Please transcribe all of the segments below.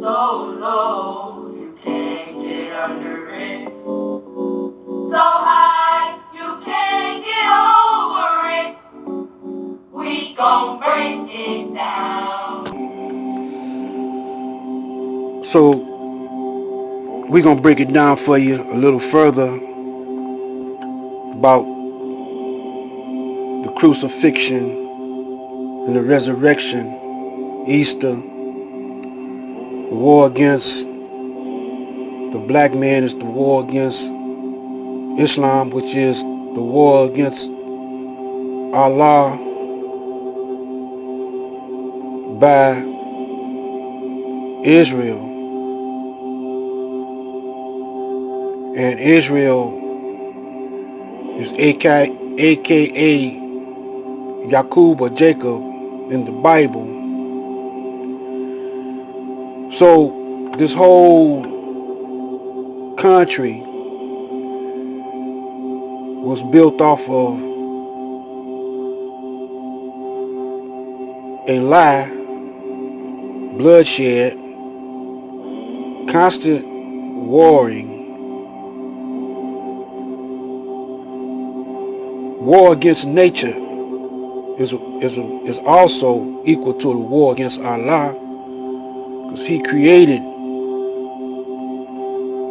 low, you can't get under it. So high, you can't get over it. We gon' break it down. So we're going to break it down for you a little further about the crucifixion and the resurrection, Easter, the war against the black man is the war against Islam, which is the war against Allah by Israel. And Israel is aka Yaqub or Jacob in the Bible. So this whole country was built off of a lie, bloodshed, constant warring, war against nature is also equal to the war against Allah, because He created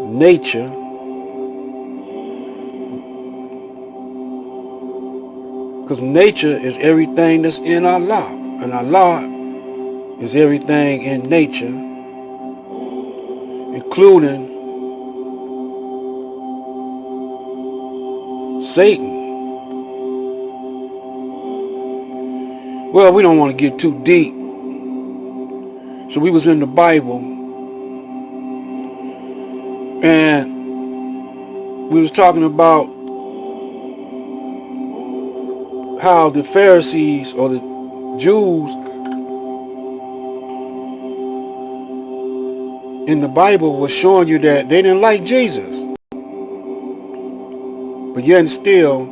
nature. Because nature is everything that's in Allah, and Allah is everything in nature, including Satan. Well, we don't want to get too deep. So we was in the Bible, and we was talking about how the Pharisees or the Jews in the Bible was showing you that they didn't like Jesus. But yet and still,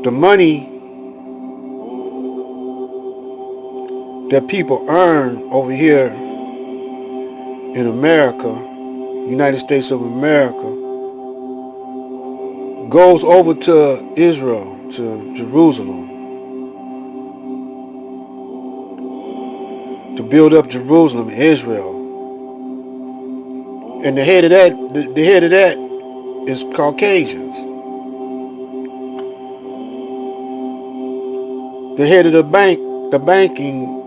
the money that people earn over here in America, United States of America, goes over to Israel, to Jerusalem, to build up Jerusalem, Israel. And the head of that is Caucasians. The head of the banking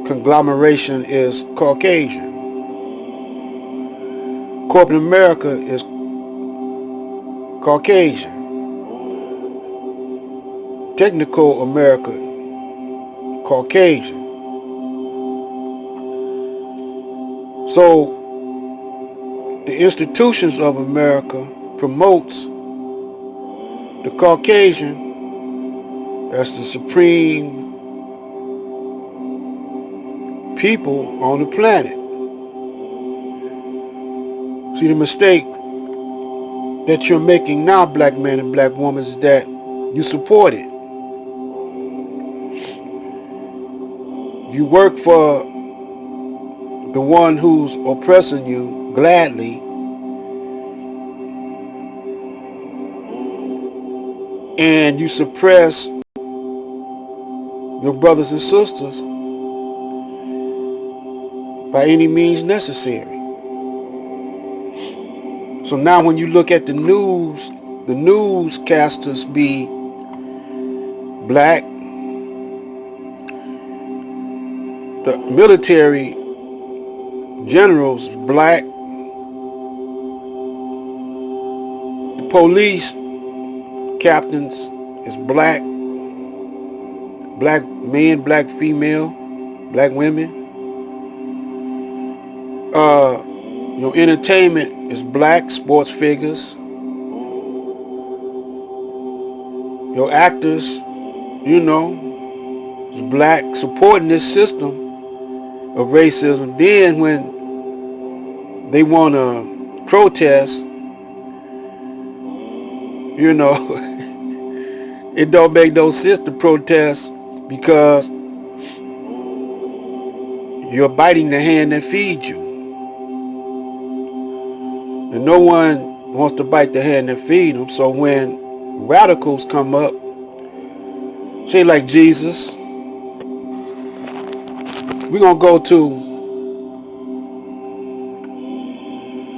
conglomeration is Caucasian. Corporate America is Caucasian. Technical America, Caucasian. So the institutions of America promotes the Caucasian as the supreme people on the planet. See, the mistake that you're making now, black men and black women, is that you support it. You work for the one who's oppressing you gladly, and you suppress your brothers and sisters by any means necessary. So now when you look at the newscasters be black, the military generals black, the police captains is black, black men, black female, black women. Entertainment is black, sports figures. Your actors, is black, supporting this system of racism. Then when they want to protest, It don't make no sense to protest because you're biting the hand that feeds you. And no one wants to bite the hand that feeds them. So when radicals come up, say like Jesus, we're going to go to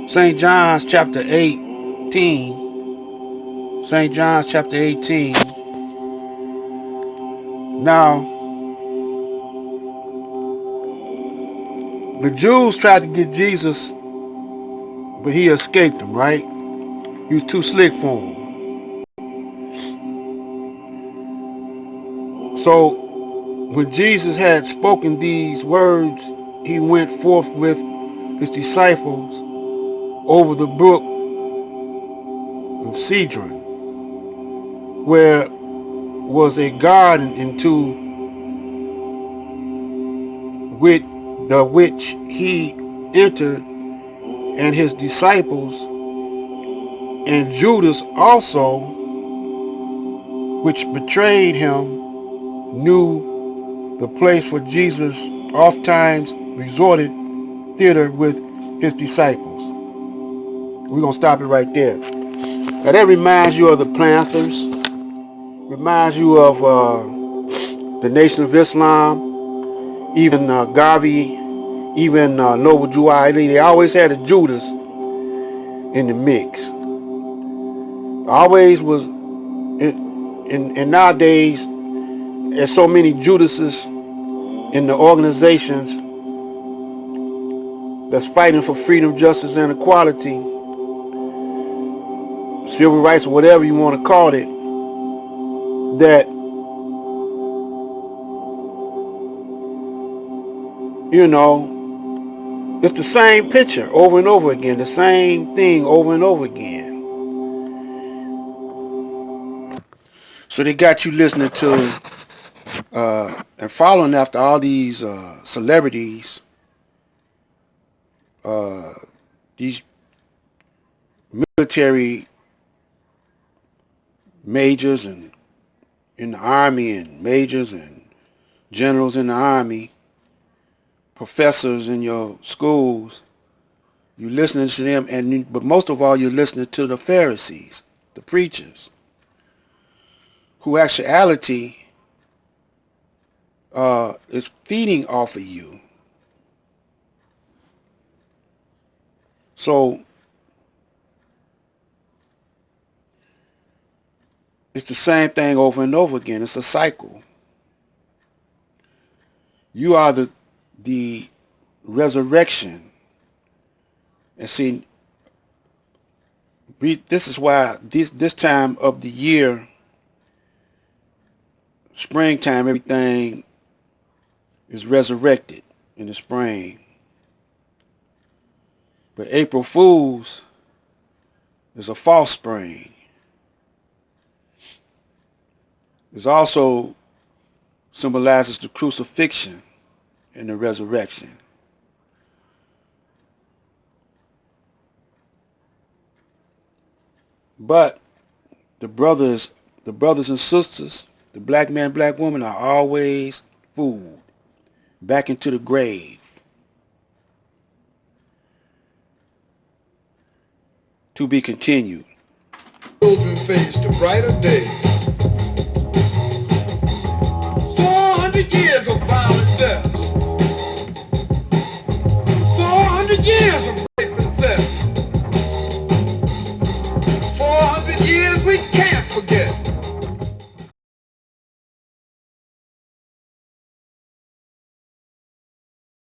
St. John's chapter 18. St. John's chapter 18. Now, the Jews tried to get Jesus, but he escaped them, right? He was too slick for him. So when Jesus had spoken these words, he went forth with his disciples over the brook of Cedron, where was a garden into which he entered, and his disciples, and Judas also, which betrayed him, knew the place where Jesus oft times resorted thither with his disciples. We're going to stop it right there. Now that reminds you of the Panthers, reminds you of the Nation of Islam, even Garvey, even Noble Drew Ali. They always had a Judas in the mix. Always was, and nowadays there's so many Judases in the organizations that's fighting for freedom, justice, and equality, civil rights, or whatever you want to call it, that, you know, it's the same picture over and over again, the same thing over and over again. So they got you listening to and following after all these celebrities, these military majors and in the army, and majors and generals in the army, professors in your schools. You're listening to them, but most of all, you're listening to the Pharisees, the preachers, who actuality is feeding off of you. So it's the same thing over and over again. It's a cycle. You are the resurrection. And see, this is why this time of the year, springtime, everything is resurrected in the spring. But April Fool's is a false spring. It also symbolizes the crucifixion and the resurrection. But the brothers and sisters, the black man, black woman are always fooled back into the grave. To be continued. Children faced a brighter day